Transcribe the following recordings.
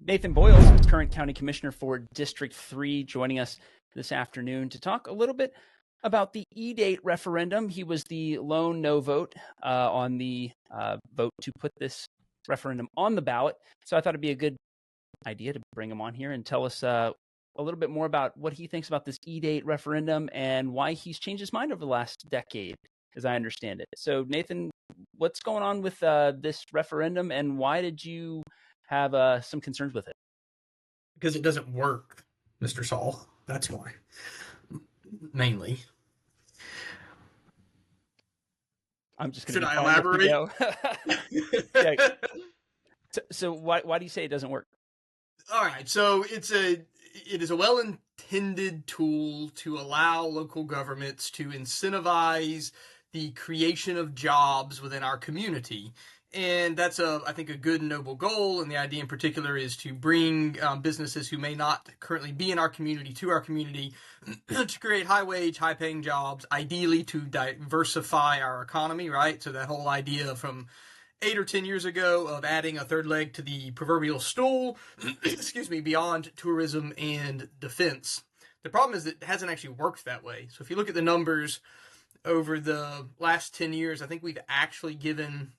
Nathan Boyles, current county commissioner for District 3, joining us this afternoon to talk a little bit about the E-Date referendum. He was the lone no vote on the vote to put this referendum on the ballot. So I thought it'd be a good idea to bring him on here and tell us a little bit more about what he thinks about this E-Date referendum and why he's changed his mind over the last decade, as I understand it. So Nathan, what's going on with this referendum, and why did you have some concerns with it? Because it doesn't work, Mr. Saul. That's why. Mainly. I'm just going Should to I elaborate? Yeah. So why do you say it doesn't work? All right. So it is a well-intended tool to allow local governments to incentivize the creation of jobs within our community. And that's, I think, a good and noble goal. And the idea in particular is to bring businesses who may not currently be in our community to our community to create high-wage, high-paying jobs, ideally to diversify our economy, right? So that whole idea from 8 or 10 years ago of adding a third leg to the proverbial stool, beyond tourism and defense. The problem is that it hasn't actually worked that way. So if you look at the numbers over the last 10 years, I think we've actually given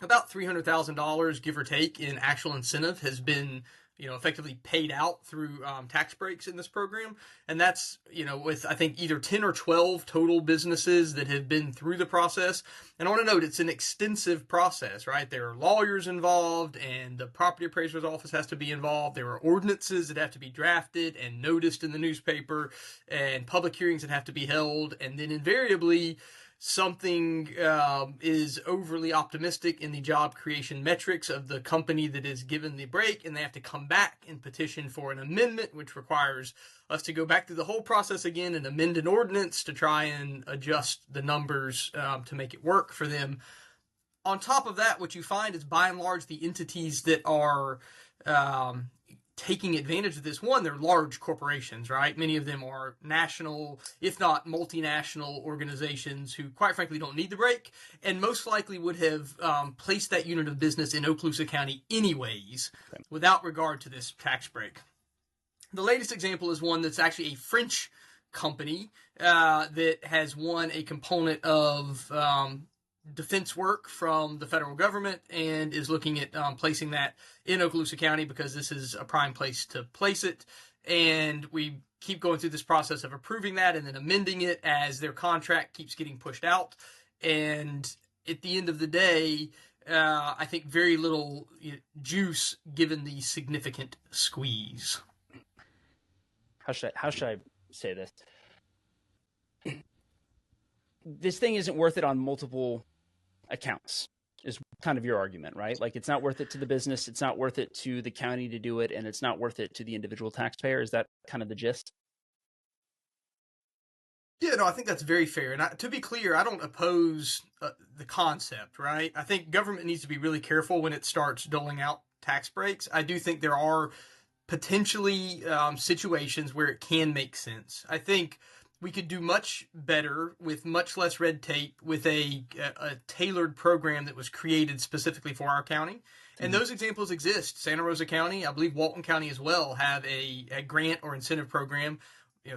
about $300,000, give or take, in actual incentive has been, effectively paid out through tax breaks in this program. And that's, with, I think, either 10 or 12 total businesses that have been through the process. And I want to note, it's an extensive process, right? There are lawyers involved, and the property appraiser's office has to be involved. There are ordinances that have to be drafted and noticed in the newspaper, and public hearings that have to be held. And then invariably, something is overly optimistic in the job creation metrics of the company that is given the break, and they have to come back and petition for an amendment, which requires us to go back through the whole process again and amend an ordinance to try and adjust the numbers to make it work for them. On top of that, what you find is, by and large, the entities that are taking advantage of this, one, they're large corporations, right? Many of them are national, if not multinational organizations who, quite frankly, don't need the break, and most likely would have placed that unit of business in Okaloosa County anyways, without regard to this tax break. The latest example is one that's actually a French company that has won a component of defense work from the federal government and is looking at placing that in Okaloosa County because this is a prime place to place it. And we keep going through this process of approving that and then amending it as their contract keeps getting pushed out. And at the end of the day, I think very little juice given the significant squeeze. How should I say this? This thing isn't worth it on multiple accounts, is kind of your argument, right? Like, it's not worth it to the business, it's not worth it to the county to do it, and it's not worth it to the individual taxpayer. Is that kind of the gist? Yeah, no, I think that's very fair. And to be clear, I don't oppose the concept, right? I think government needs to be really careful when it starts doling out tax breaks. I do think there are potentially situations where it can make sense. I think we could do much better with much less red tape with a tailored program that was created specifically for our county. And those examples exist. Santa Rosa County, I believe Walton County as well, have a grant or incentive program.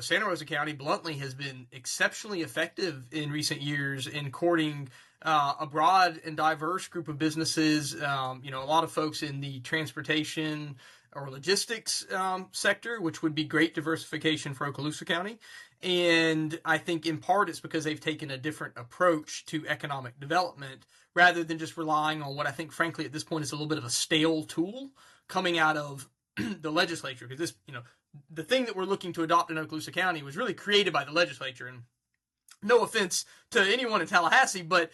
Santa Rosa County, bluntly, has been exceptionally effective in recent years in courting a broad and diverse group of businesses. A lot of folks in the transportation or logistics sector, which would be great diversification for Okaloosa County. And I think in part it's because they've taken a different approach to economic development rather than just relying on what I think, frankly, at this point is a little bit of a stale tool coming out of the legislature. Because this, the thing that we're looking to adopt in Okaloosa County was really created by the legislature. And no offense to anyone in Tallahassee, but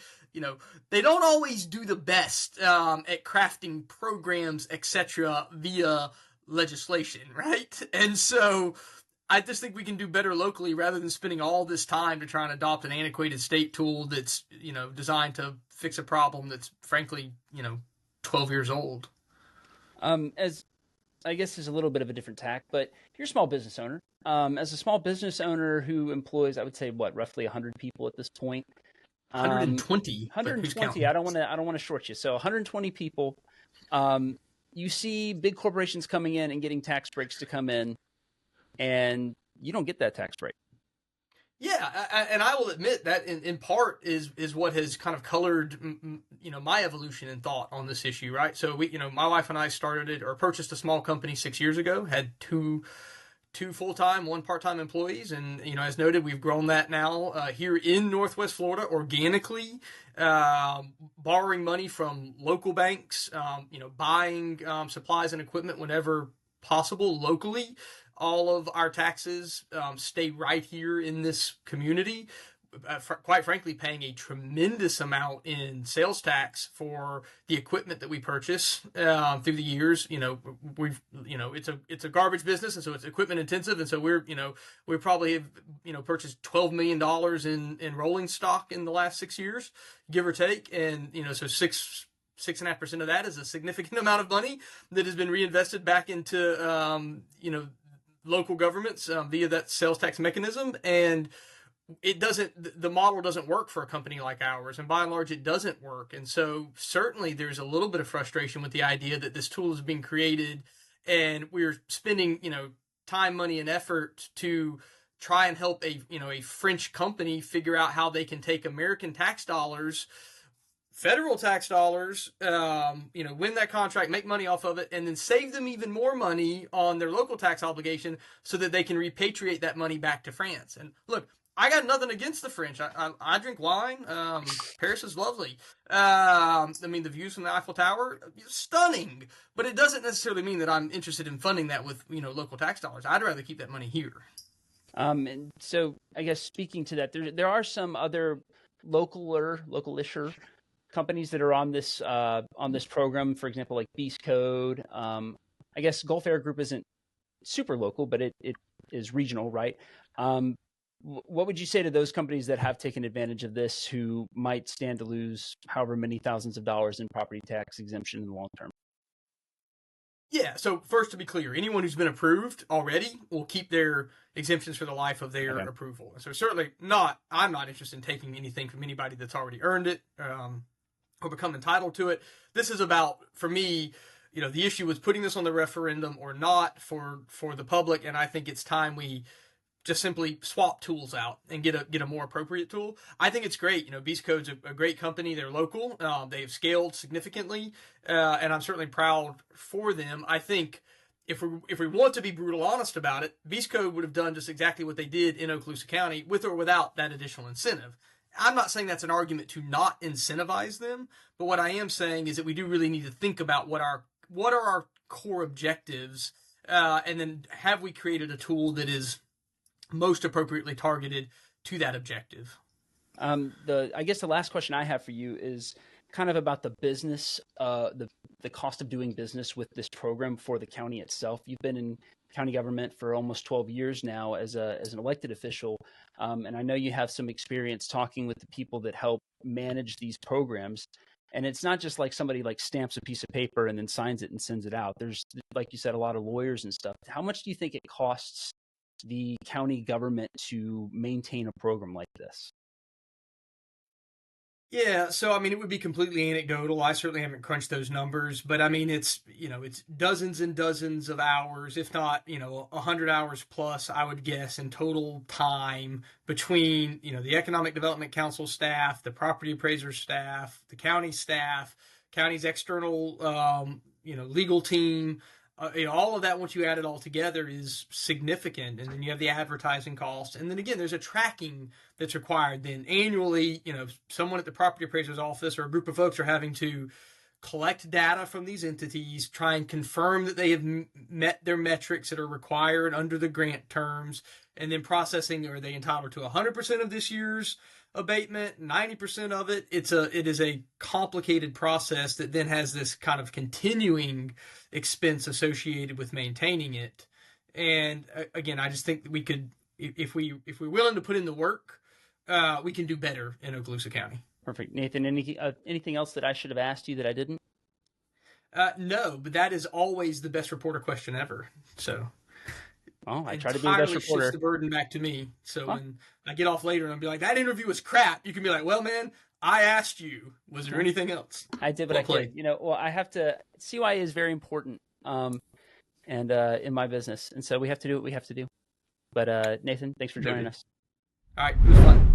they don't always do the best at crafting programs, etc., via legislation, right? And so I just think we can do better locally rather than spending all this time to try and adopt an antiquated state tool that's, designed to fix a problem that's frankly, 12 years old. As I guess is a little bit of a different tack, but you're a small business owner. As a small business owner who employs, I would say, roughly 100 people at this point. 120. 120. I don't want to short you. So 120 people. you see big corporations coming in and getting tax breaks to come in, and you don't get that tax break. Yeah, and I will admit that in part is what has kind of colored my evolution in thought on this issue, right? So my wife and I purchased a small company 6 years ago, had two full-time, one part-time employees, and as noted, we've grown that now here in Northwest Florida organically, borrowing money from local banks, buying supplies and equipment whenever possible locally. All of our taxes stay right here in this community. Quite frankly, paying a tremendous amount in sales tax for the equipment that we purchase through the years. It's a garbage business, and so it's equipment intensive, and so we probably have purchased $12 million in rolling stock in the last 6 years, give or take, and so 6.5% of that is a significant amount of money that has been reinvested back into local governments via that sales tax mechanism. And the model doesn't work for a company like ours. And by and large, it doesn't work. And so certainly there's a little bit of frustration with the idea that this tool is being created and we're spending, time, money, and effort to try and help a French company figure out how they can take American tax dollars, federal tax dollars, win that contract, make money off of it, and then save them even more money on their local tax obligation so that they can repatriate that money back to France. And look, I got nothing against the French. I drink wine. Paris is lovely. The views from the Eiffel Tower, stunning. But it doesn't necessarily mean that I'm interested in funding that with local tax dollars. I'd rather keep that money here. And so I guess speaking to that, there are some other local-isher companies that are on this program, for example, like Beast Code. I guess Gulf Air Group isn't super local, but it is regional, right? What would you say to those companies that have taken advantage of this, who might stand to lose however many thousands of dollars in property tax exemption in the long term? Yeah, so first, to be clear, anyone who's been approved already will keep their exemptions for the life of their approval. So certainly I'm not interested in taking anything from anybody that's already earned it or become entitled to it. This is about, for me, the issue was putting this on the referendum or not for the public, and I think it's time we just simply swap tools out and get a more appropriate tool. I think it's great. Beast Code's a great company. They're local. They've scaled significantly, and I'm certainly proud for them. I think if we want to be brutal honest about it, Beast Code would have done just exactly what they did in Okaloosa County with or without that additional incentive. I'm not saying that's an argument to not incentivize them, but what I am saying is that we do really need to think about what are our core objectives, and then have we created a tool that is most appropriately targeted to that objective. I guess the last question I have for you is kind of about the business, the cost of doing business with this program for the county itself. You've been in county government for almost 12 years now as an elected official, and I know you have some experience talking with the people that help manage these programs. And it's not just like somebody stamps a piece of paper and then signs it and sends it out. There's, like you said, a lot of lawyers and stuff. How much do you think it costs the county government to maintain a program like this? Yeah, so it would be completely anecdotal. I certainly haven't crunched those numbers, but it's dozens and dozens of hours, if not 100 hours plus, I would guess, in total time between the Economic Development Council staff, the property appraiser staff, the county staff, county's external legal team. All of that, once you add it all together, is significant. And then you have the advertising cost. And then again, there's a tracking that's required. Then annually, someone at the property appraiser's office or a group of folks are having to collect data from these entities, try and confirm that they have met their metrics that are required under the grant terms, and then processing, are they entitled to 100% of this year's abatement, 90% of it? It is a complicated process that then has this kind of continuing expense associated with maintaining it. And again, I just think that we could, if we're willing to put in the work, we can do better in Okaloosa County. Perfect. Nathan, anything else that I should have asked you that I didn't? No, but that is always the best reporter question ever. So I try to be the best reporter. Shifts the burden back to me. So when I get off later and I'll be like, that interview was crap, you can be like, well, man, I asked you, was there anything else? I did what I could. Well, I have to. CY is very important, and in my business, and so we have to do what we have to do. But Nathan, thanks for joining us. All right, it was fun.